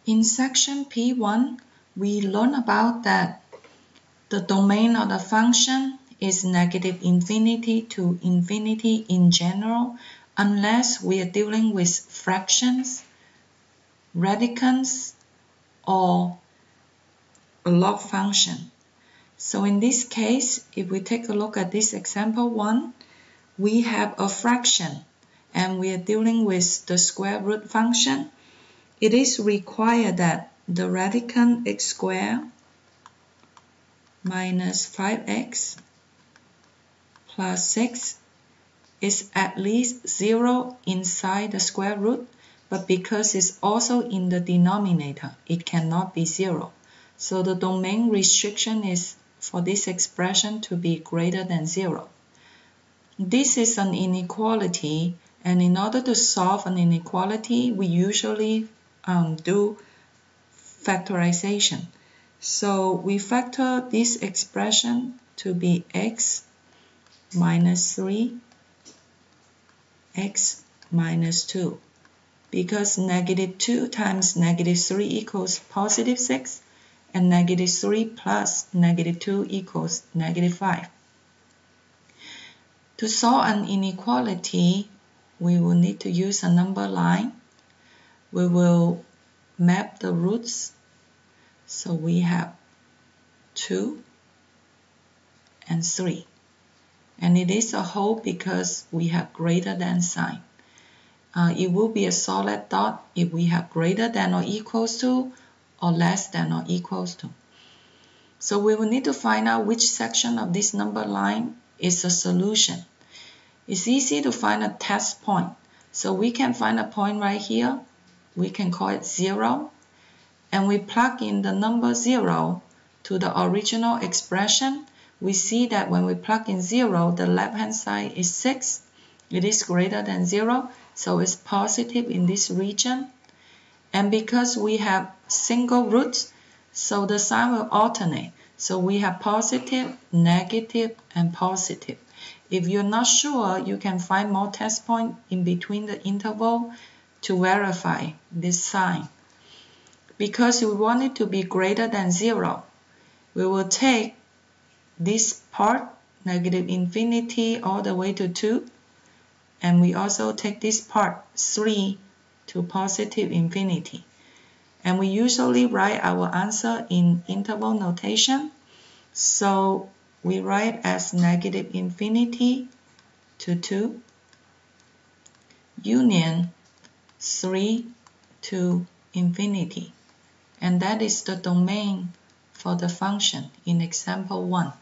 In section P1, we learn about that the domain of the function is negative infinity to infinity in general, unless we are dealing with fractions, radicands, or a log function. So in this case, if we take a look at this example 1, we have a fraction and we are dealing with the square root function. It is required that the radicand x squared minus 5x plus 6 is at least 0 inside the square root, but because it's also in the denominator, it cannot be 0. So the domain restriction is for this expression to be greater than 0. This is an inequality, and in order to solve an inequality, we usually do factorization. So we factor this expression to be x minus 3, x minus 2, because negative 2 times negative 3 equals positive 6, and negative 3 plus negative 2 equals negative 5. To solve an inequality, we will need to use a number line. We will map the roots. So we have 2 and 3. And it is a whole because we have greater than sign. It will be a solid dot if we have greater than or equals to or less than or equals to. So we will need to find out which section of this number line is a solution. It's easy to find a test point. So we can find a point right here. We can call it 0. And we plug in the number 0 to the original expression. We see that when we plug in 0, the left-hand side is 6. It is greater than 0, so it's positive in this region. And because we have single roots, so the sign will alternate. So we have positive, negative, and positive. If you're not sure, you can find more test points in between the interval to verify this sign. Because we want it to be greater than 0, we will take this part, negative infinity, all the way to 2. And we also take this part, 3, to positive infinity. And we usually write our answer in interval notation. So we write as negative infinity to 2, union 3 to infinity. And that is the domain for the function in example 1.